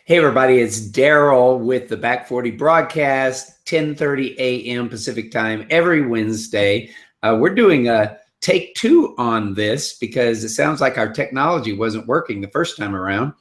Hey everybody, it's Darrell with the Back 40 broadcast, 10:30 a.m. Pacific time every Wednesday. We're doing a take two on this because it sounds like our technology wasn't working the first time around.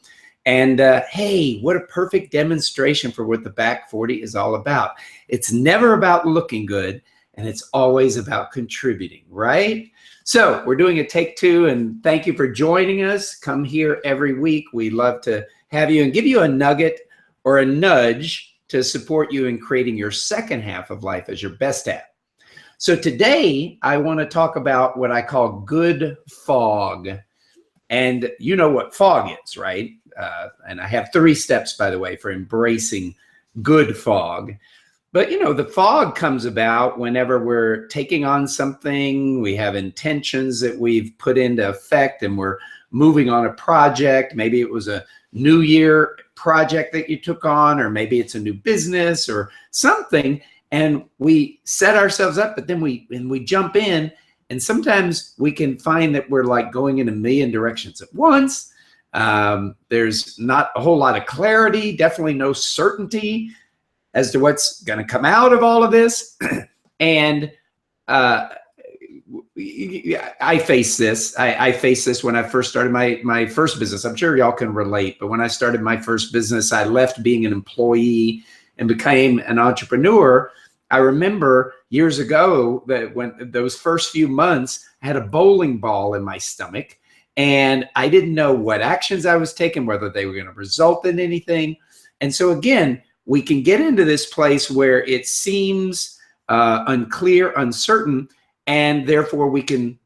And hey, what a perfect demonstration for what the Back 40 is all about. It's never about looking good, and it's always about contributing, right? So we're doing a take two, and thank you for joining us. Come here every week. We love to have you and give you a nugget or a nudge to support you in creating your second half of life as your best half. So today I want to talk about what I call good fog. And you know what fog is, right? And I have 3 steps, by the way, for embracing good fog. But you know, the fog comes about whenever we're taking on something, we have intentions that we've put into effect, and we're moving on a project. Maybe it was a New Year project that you took on, or maybe it's a new business or something, and we set ourselves up, but then we jump in, and sometimes we can find that we're like going in a million directions at once. There's not a whole lot of clarity, definitely no certainty as to what's going to come out of all of this. And I face this. I faced this when I first started my first business. I'm sure y'all can relate, but when I started my first business, I left being an employee and became an entrepreneur. I remember years ago that when those first few months, I had a bowling ball in my stomach, and I didn't know what actions I was taking, whether they were going to result in anything. And so again, we can get into this place where it seems unclear, uncertain, and therefore we can,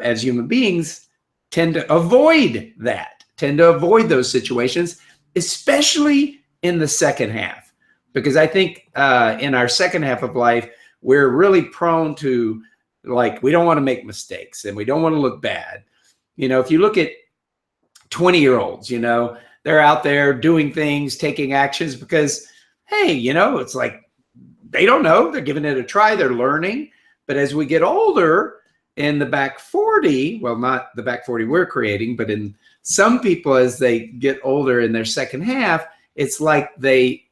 as human beings, tend to avoid those situations, especially in the second half. Because I think in our second half of life, we're really prone to, like, we don't want to make mistakes and we don't want to look bad. You know, if you look at 20-year-olds, you know, they're out there doing things, taking actions because, hey, you know, it's like they don't know. They're giving it a try. They're learning. But as we get older in the Back 40, well, not the Back 40 we're creating, but in some people as they get older in their second half, it's like they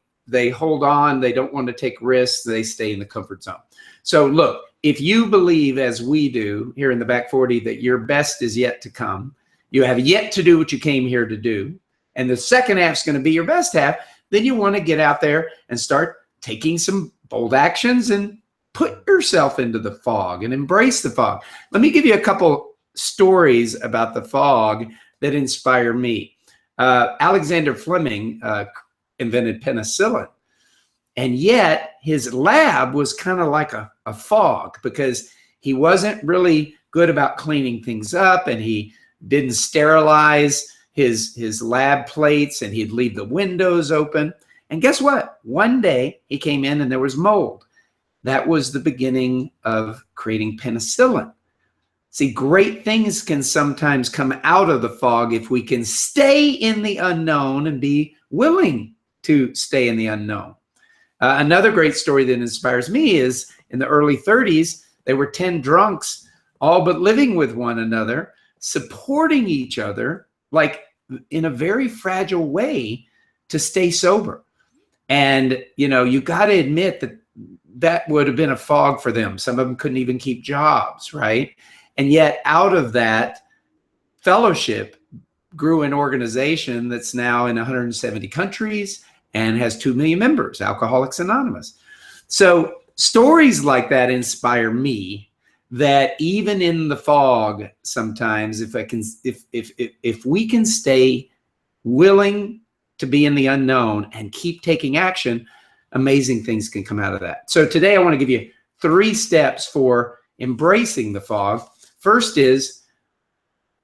hold on. They don't want to take risks. They stay in the comfort zone. So look, if you believe, as we do here in the Back 40, that your best is yet to come, you have yet to do what you came here to do, and the second half is going to be your best half, then you want to get out there and start taking some bold actions and put yourself into the fog and embrace the fog. Let me give you a couple stories about the fog that inspire me. Alexander Fleming invented penicillin, and yet his lab was kind of like a fog because he wasn't really good about cleaning things up, and he didn't sterilize his lab plates, and he'd leave the windows open. And guess what? One day he came in and there was mold. That was the beginning of creating penicillin. See, great things can sometimes come out of the fog if we can stay in the unknown and be willing to stay in the unknown. Another great story that inspires me is in the early 30s, there were 10 drunks, all but living with one another, supporting each other, like in a very fragile way to stay sober. And, you know, you got to admit that that would have been a fog for them. Some of them couldn't even keep jobs, right? And yet out of that fellowship grew an organization that's now in 170 countries and has 2 million members, Alcoholics Anonymous. So stories like that inspire me, that even in the fog, sometimes if we can stay willing to be in the unknown and keep taking action, amazing things can come out of that. So today I want to give you 3 steps for embracing the fog. First is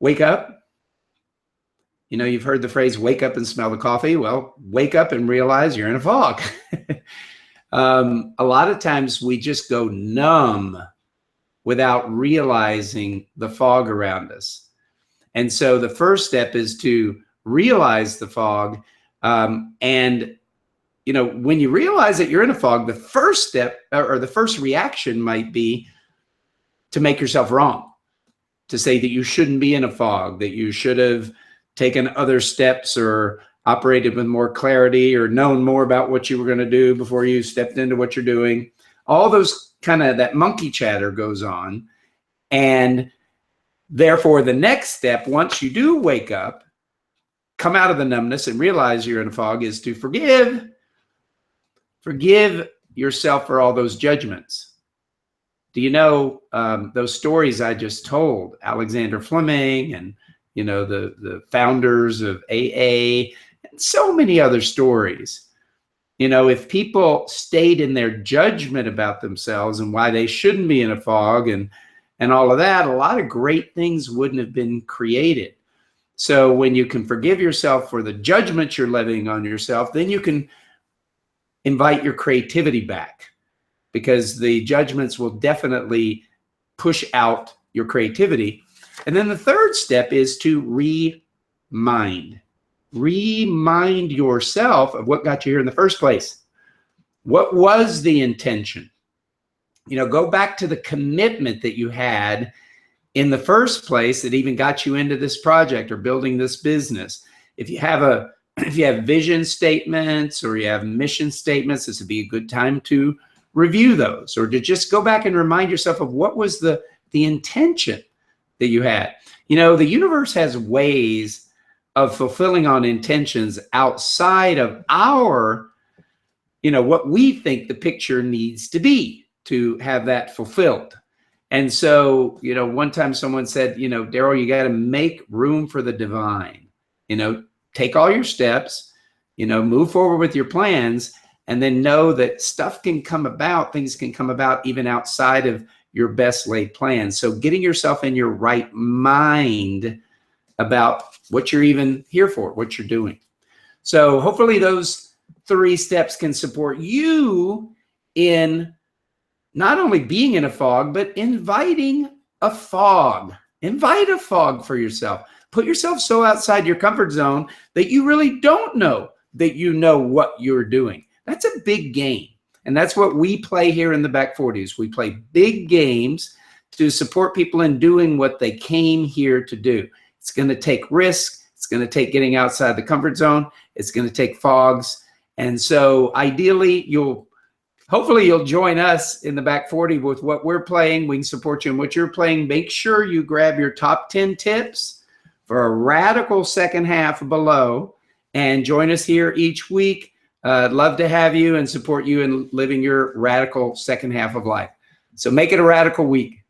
wake up. You know, you've heard the phrase, wake up and smell the coffee. Well, wake up and realize you're in a fog. A lot of times we just go numb without realizing the fog around us. And so the first step is to realize the fog. And, you know, when you realize that you're in a fog, the first step or the first reaction might be to make yourself wrong, to say that you shouldn't be in a fog, that you should have taken other steps or operated with more clarity or known more about what you were going to do before you stepped into what you're doing. All those kind of, that monkey chatter goes on. And therefore, the next step, once you do wake up, come out of the numbness and realize you're in a fog, is to forgive. Forgive yourself for all those judgments. Do you know those stories I just told? Alexander Fleming and, you know, the founders of AA, and so many other stories. You know, if people stayed in their judgment about themselves and why they shouldn't be in a fog and all of that, a lot of great things wouldn't have been created. So when you can forgive yourself for the judgment you're levying on yourself, then you can invite your creativity back, because the judgments will definitely push out your creativity. And then the third step is to remind. Remind yourself of what got you here in the first place. What was the intention? You know, go back to the commitment that you had in the first place that even got you into this project or building this business. If you have vision statements or you have mission statements, this would be a good time to review those, or to just go back and remind yourself of what was the intention that you had. You know, the universe has ways of fulfilling on intentions outside of our, you know, what we think the picture needs to be to have that fulfilled. And so, you know, one time someone said, you know, Darrell, you got to make room for the divine. You know, take all your steps, you know, move forward with your plans, and then know that stuff can come about, things can come about even outside of your best laid plans. So getting yourself in your right mind about what you're even here for, what you're doing. So hopefully those 3 steps can support you in not only being in a fog, but inviting a fog. Invite a fog for yourself. Put yourself so outside your comfort zone that you really don't know that you know what you're doing. That's a big game. And that's what we play here in the Back 40s. We play big games to support people in doing what they came here to do. It's going to take risk. It's going to take getting outside the comfort zone. It's going to take fogs. And so ideally, hopefully you'll join us in the Back 40 with what we're playing. We can support you in what you're playing. Make sure you grab your top 10 tips for a radical second half below and join us here each week. I'd love to have you and support you in living your radical second half of life. So make it a radical week.